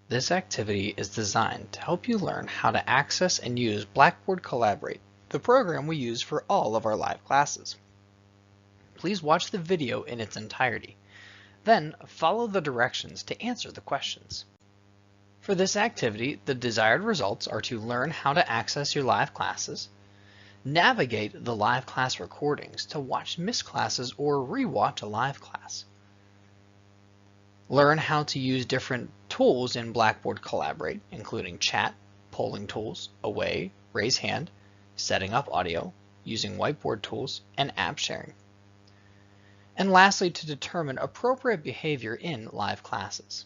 This activity is designed to help you learn how to access and use Blackboard Collaborate, the program we use for all of our live classes. Please watch the video in its entirety. Then follow the directions to answer the questions. For this activity, the desired results are to learn how to access your live classes, navigate the live class recordings to watch missed classes or re-watch a live class, learn how to use different tools in Blackboard Collaborate, including chat, polling tools, away, raise hand, setting up audio, using whiteboard tools, and app sharing. And lastly, to determine appropriate behavior in live classes.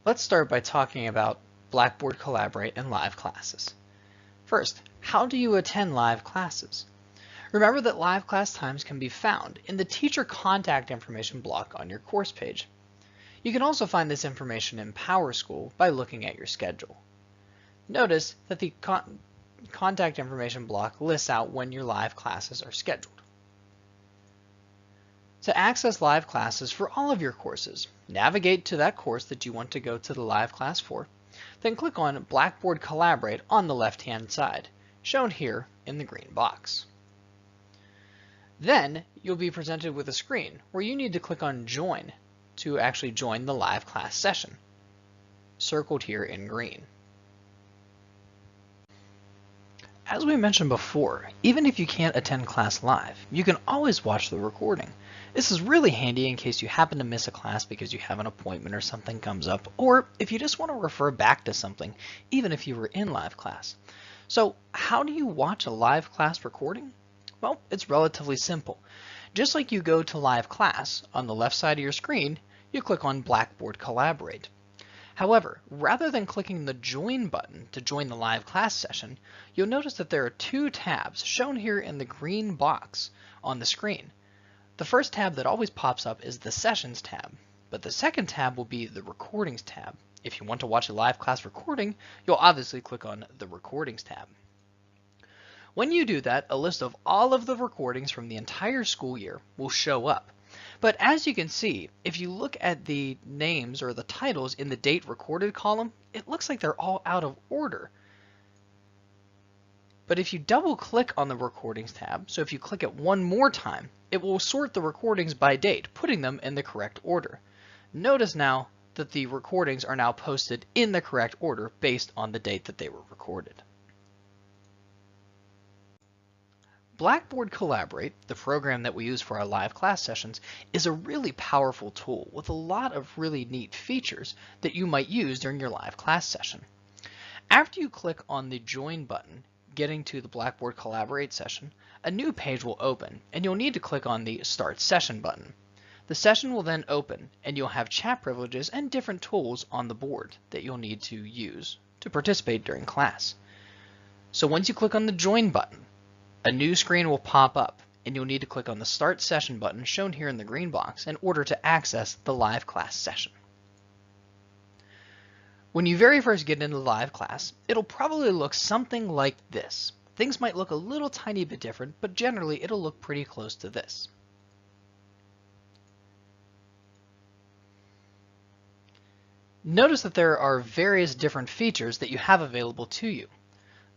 Let's start by talking about Blackboard Collaborate and live classes. First, how do you attend live classes? Remember that live class times can be found in the teacher contact information block on your course page. You can also find this information in PowerSchool by looking at your schedule. Notice that the contact information block lists out when your live classes are scheduled. To access live classes for all of your courses, navigate to that course that you want to go to the live class for, then click on Blackboard Collaborate on the left-hand side, shown here in the green box. Then you'll be presented with a screen where you need to click on Join to actually join the live class session, circled here in green. As we mentioned before, even if you can't attend class live, you can always watch the recording. This is really handy in case you happen to miss a class because you have an appointment or something comes up, or if you just want to refer back to something, even if you were in live class. So how do you watch a live class recording? Well, it's relatively simple. Just like you go to live class, on the left side of your screen, you click on Blackboard Collaborate. However, rather than clicking the Join button to join the live class session, you'll notice that there are two tabs shown here in the green box on the screen. The first tab that always pops up is the Sessions tab, but the second tab will be the Recordings tab. If you want to watch a live class recording, you'll obviously click on the Recordings tab. When you do that, a list of all of the recordings from the entire school year will show up. But as you can see, if you look at the names or the titles in the date recorded column, it looks like they're all out of order. But if you double click on the Recordings tab, so if you click it one more time, it will sort the recordings by date, putting them in the correct order. Notice now that the recordings are now posted in the correct order based on the date that they were recorded. Blackboard Collaborate, the program that we use for our live class sessions, is a really powerful tool with a lot of really neat features that you might use during your live class session. After you click on the Join button, getting to the Blackboard Collaborate session, a new page will open and you'll need to click on the Start Session button. The session will then open and you'll have chat privileges and different tools on the board that you'll need to use to participate during class. So once you click on the Join button, a new screen will pop up and you'll need to click on the Start Session button shown here in the green box in order to access the live class session. When you very first get into live class, it'll probably look something like this. Things might look a little tiny bit different, but generally it'll look pretty close to this. Notice that there are various different features that you have available to you.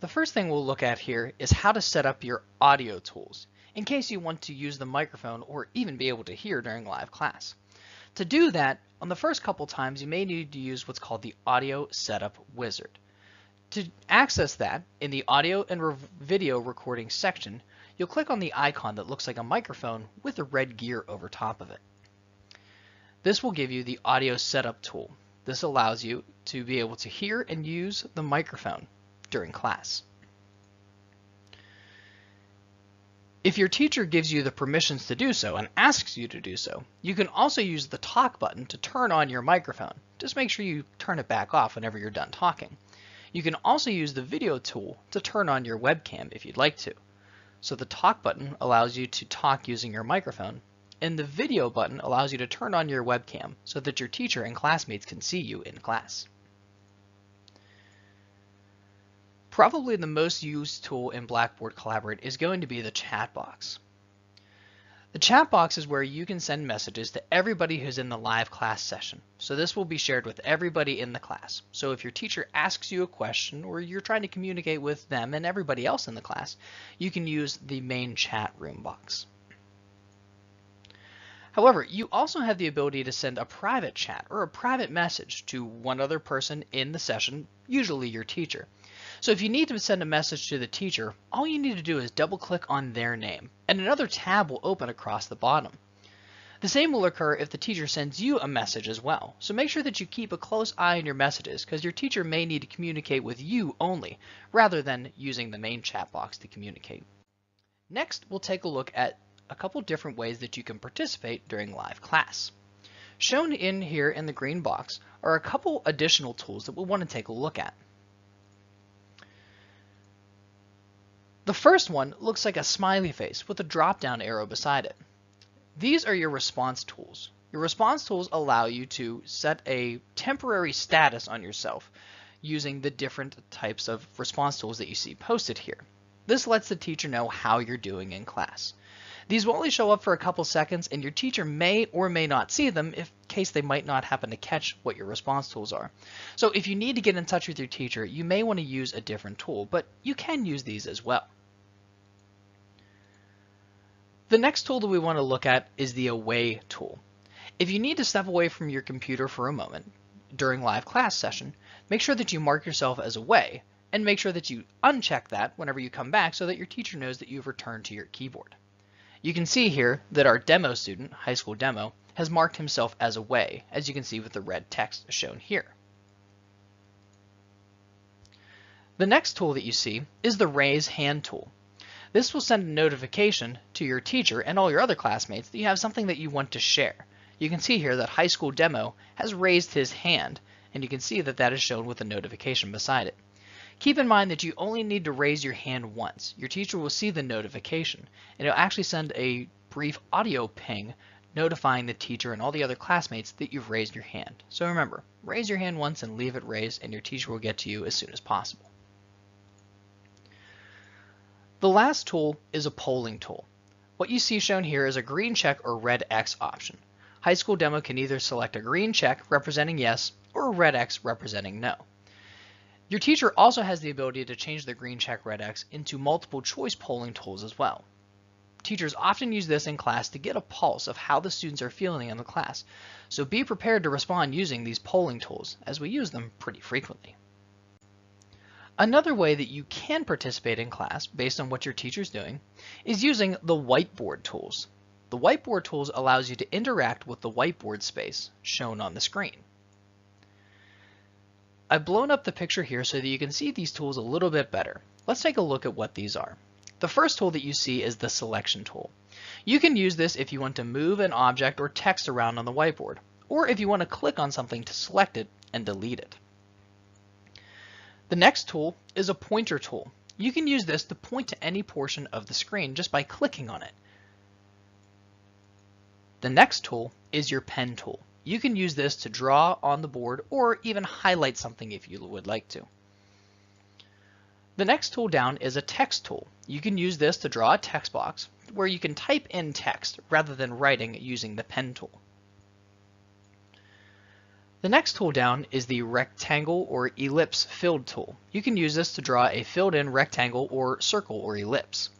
The first thing we'll look at here is how to set up your audio tools, in case you want to use the microphone or even be able to hear during live class. To do that, on the first couple times, you may need to use what's called the Audio Setup Wizard. To access that, in the Audio and Video Recording section, you'll click on the icon that looks like a microphone with a red gear over top of it. This will give you the Audio Setup tool. This allows you to be able to hear and use the microphone during class. If your teacher gives you the permissions to do so and asks you to do so, you can also use the talk button to turn on your microphone. Just make sure you turn it back off whenever you're done talking. You can also use the video tool to turn on your webcam if you'd like to. So the talk button allows you to talk using your microphone, and the video button allows you to turn on your webcam so that your teacher and classmates can see you in class. Probably the most used tool in Blackboard Collaborate is going to be the chat box. The The chat box is where you can send messages to everybody who's in the live class session. So this will be shared with everybody in the class. So if your teacher asks you a question or you're trying to communicate with them and everybody else in the class, you can use the main chat room box. However, you also have the ability to send a private chat or a private message to one other person in the session, usually your teacher. So if you need to send a message to the teacher, all you need to do is double click on their name and another tab will open across the bottom. The same will occur if the teacher sends you a message as well. So make sure that you keep a close eye on your messages because your teacher may need to communicate with you only rather than using the main chat box to communicate. Next, we'll take a look at a couple different ways that you can participate during live class. Shown in here in the green box are a couple additional tools that we'll want to take a look at. The first one looks like a smiley face with a drop-down arrow beside it. These are your response tools. Your response tools allow you to set a temporary status on yourself using the different types of response tools that you see posted here. This lets the teacher know how you're doing in class. These will only show up for a couple seconds and your teacher may or may not see them in case they might not happen to catch what your response tools are. So if you need to get in touch with your teacher, you may want to use a different tool, but you can use these as well. The next tool that we want to look at is the Away tool. If you need to step away from your computer for a moment during live class session, make sure that you mark yourself as away and make sure that you uncheck that whenever you come back so that your teacher knows that you've returned to your keyboard. You can see here that our demo student, high school demo, has marked himself as away, as you can see with the red text shown here. The next tool that you see is the Raise Hand tool. This will send a notification to your teacher and all your other classmates that you have something that you want to share. You can see here that high school demo has raised his hand, and you can see that that is shown with a notification beside it. Keep in mind that you only need to raise your hand once. Your teacher will see the notification, and it'll actually send a brief audio ping notifying the teacher and all the other classmates that you've raised your hand. So remember, raise your hand once and leave it raised, and your teacher will get to you as soon as possible. The last tool is a polling tool. What you see shown here is a green check or red X option. High school demo can either select a green check representing yes or a red X representing no. Your teacher also has the ability to change the green check red X into multiple choice polling tools as well. Teachers often use this in class to get a pulse of how the students are feeling in the class, so be prepared to respond using these polling tools as we use them pretty frequently. Another way that you can participate in class based on what your teacher's doing is using the whiteboard tools. The whiteboard tools allows you to interact with the whiteboard space shown on the screen. I've blown up the picture here so that you can see these tools a little bit better. Let's take a look at what these are. The first tool that you see is the selection tool. You can use this if you want to move an object or text around on the whiteboard, or if you want to click on something to select it and delete it. The next tool is a pointer tool. You can use this to point to any portion of the screen just by clicking on it. The next tool is your pen tool. You can use this to draw on the board or even highlight something if you would like to. The next tool down is a text tool. You can use this to draw a text box where you can type in text rather than writing using the pen tool. The next tool down is the rectangle or ellipse filled tool. You can use this to draw a filled in rectangle or circle or ellipse.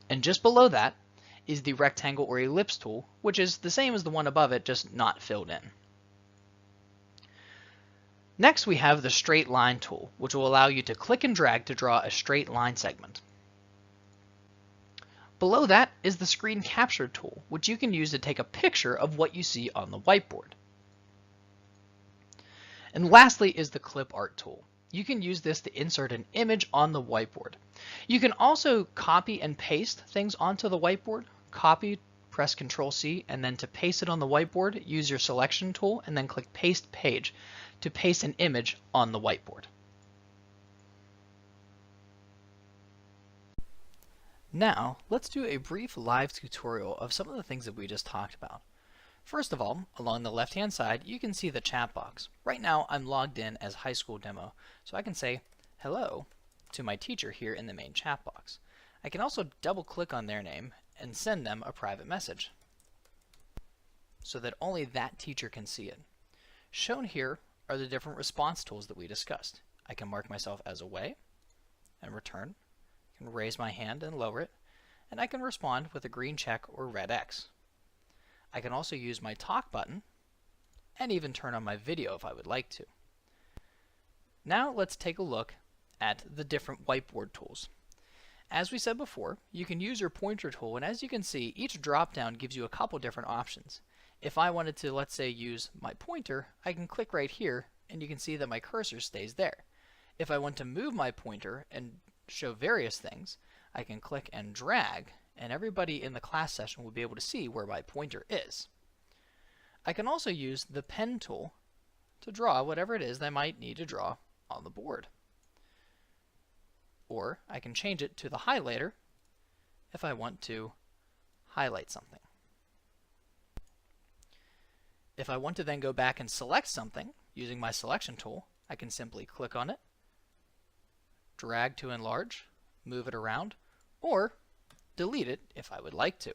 And just below that is the rectangle or ellipse tool, which is the same as the one above it, just not filled in. Next we have the straight line tool, which will allow you to click and drag to draw a straight line segment. Below that is the screen capture tool, which you can use to take a picture of what you see on the whiteboard. And lastly is the clip art tool. You can use this to insert an image on the whiteboard. You can also copy and paste things onto the whiteboard. Copy, press Ctrl+C, and then to paste it on the whiteboard, use your selection tool and then click Paste Page to paste an image on the whiteboard. Now, let's do a brief live tutorial of some of the things that we just talked about. First of all, along the left-hand side, you can see the chat box. Right now, I'm logged in as high school demo, so I can say hello to my teacher here in the main chat box. I can also double-click on their name and send them a private message so that only that teacher can see it. Shown here are the different response tools that we discussed. I can mark myself as away and return. I can raise my hand and lower it, and I can respond with a green check or red X. I can also use my talk button and even turn on my video if I would like to. Now let's take a look at the different whiteboard tools. As we said before, you can use your pointer tool, and as you can see, each drop-down gives you a couple different options. If I wanted to, let's say, use my pointer, I can click right here, and you can see that my cursor stays there. If I want to move my pointer and show various things, I can click and drag, and everybody in the class session will be able to see where my pointer is. I can also use the pen tool to draw whatever it is that I might need to draw on the board. Or I can change it to the highlighter if I want to highlight something. If I want to then go back and select something using my selection tool, I can simply click on it, drag to enlarge, move it around, or delete it if I would like to.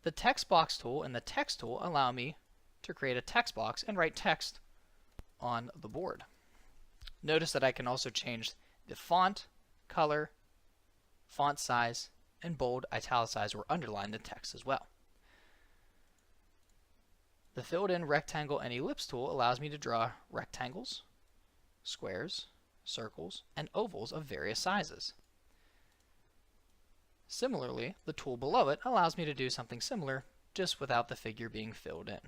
The text box tool and the text tool allow me to create a text box and write text on the board. Notice that I can also change the font, color, font size, and bold, italicize, or underline the text as well. The filled-in rectangle and ellipse tool allows me to draw rectangles, squares, circles, and ovals of various sizes. Similarly, the tool below it allows me to do something similar, just without the figure being filled in.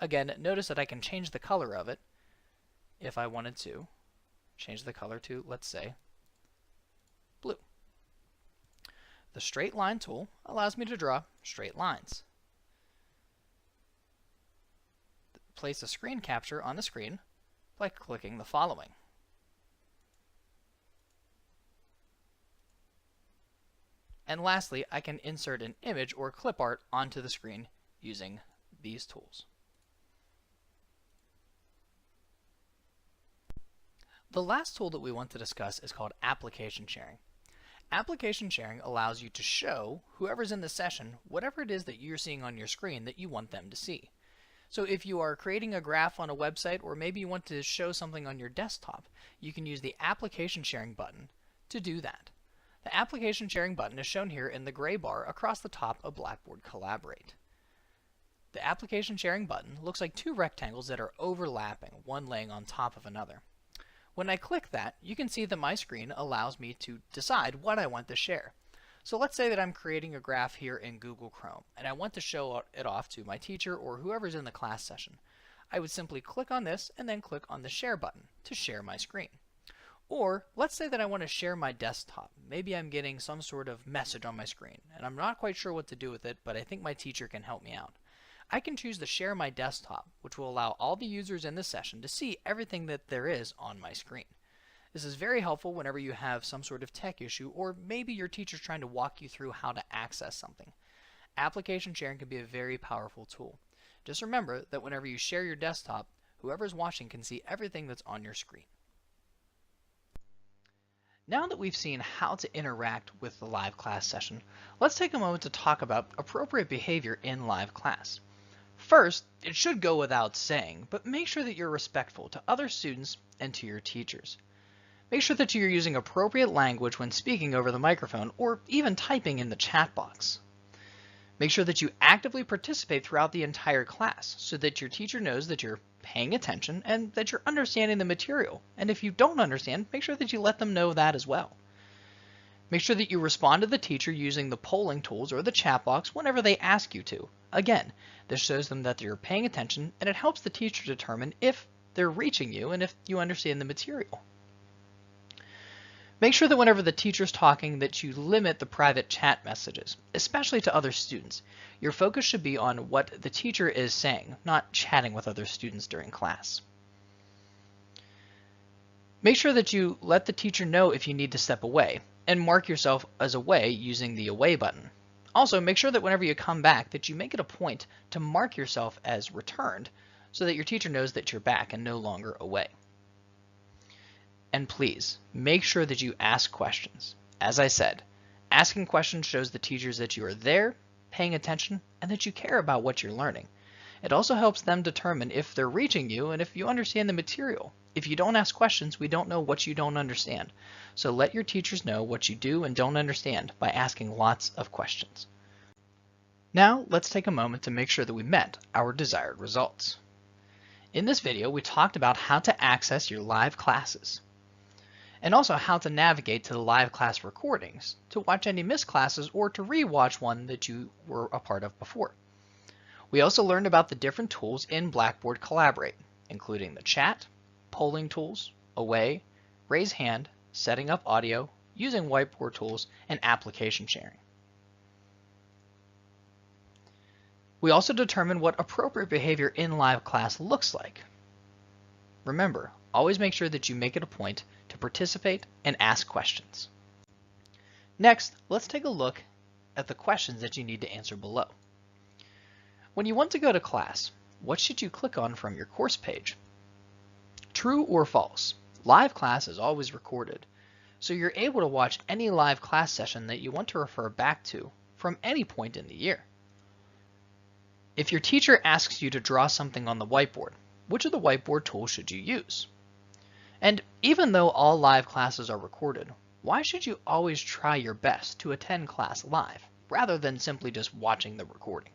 Again, notice that I can change the color of it if I wanted to. Change the color to, let's say, blue. The straight line tool allows me to draw straight lines. Place a screen capture on the screen by clicking the following. And lastly, I can insert an image or clip art onto the screen using these tools. The last tool that we want to discuss is called application sharing. Application sharing allows you to show whoever's in the session whatever it is that you're seeing on your screen that you want them to see. So if you are creating a graph on a website, or maybe you want to show something on your desktop, you can use the application sharing button to do that. The application sharing button is shown here in the gray bar across the top of Blackboard Collaborate. The application sharing button looks like two rectangles that are overlapping, one laying on top of another. When I click that, you can see that my screen allows me to decide what I want to share. So let's say that I'm creating a graph here in Google Chrome, and I want to show it off to my teacher or whoever's in the class session. I would simply click on this and then click on the share button to share my screen. Or let's say that I want to share my desktop. Maybe I'm getting some sort of message on my screen, and I'm not quite sure what to do with it, but I think my teacher can help me out. I can choose to share my desktop, which will allow all the users in the session to see everything that there is on my screen. This is very helpful whenever you have some sort of tech issue, or maybe your teacher's trying to walk you through how to access something. Application sharing can be a very powerful tool. Just remember that whenever you share your desktop, whoever's watching can see everything that's on your screen. Now that we've seen how to interact with the live class session, let's take a moment to talk about appropriate behavior in live class. First, it should go without saying, but make sure that you're respectful to other students and to your teachers. Make sure that you're using appropriate language when speaking over the microphone or even typing in the chat box. Make sure that you actively participate throughout the entire class so that your teacher knows that you're paying attention and that you're understanding the material. And if you don't understand, make sure that you let them know that as well. Make sure that you respond to the teacher using the polling tools or the chat box whenever they ask you to. Again, this shows them that you're paying attention, and it helps the teacher determine if they're reaching you and if you understand the material. Make sure that whenever the teacher's talking that you limit the private chat messages, especially to other students. Your focus should be on what the teacher is saying, not chatting with other students during class. Make sure that you let the teacher know if you need to step away, and mark yourself as away using the away button. Also, make sure that whenever you come back that you make it a point to mark yourself as returned so that your teacher knows that you're back and no longer away. And please, make sure that you ask questions. As I said, Asking questions shows the teachers that you are there, paying attention, and that you care about what you're learning. It also helps them determine if they're reaching you and if you understand the material. If you don't ask questions, we don't know what you don't understand. So let your teachers know what you do and don't understand by asking lots of questions. Now, let's take a moment to make sure that we met our desired results. In this video, we talked about how to access your live classes, and also how to navigate to the live class recordings to watch any missed classes or to re-watch one that you were a part of before. We also learned about the different tools in Blackboard Collaborate, including the chat, polling tools, away, raise hand, setting up audio, using whiteboard tools, and application sharing. We also determined what appropriate behavior in live class looks like. Remember, always make sure that you make it a point to participate and ask questions. Next, let's take a look at the questions that you need to answer below. When you want to go to class, what should you click on from your course page? True or false? Live class is always recorded, so you're able to watch any live class session that you want to refer back to from any point in the year. If your teacher asks you to draw something on the whiteboard, which of the whiteboard tools should you use? And even though all live classes are recorded, why should you always try your best to attend class live, rather than simply just watching the recording?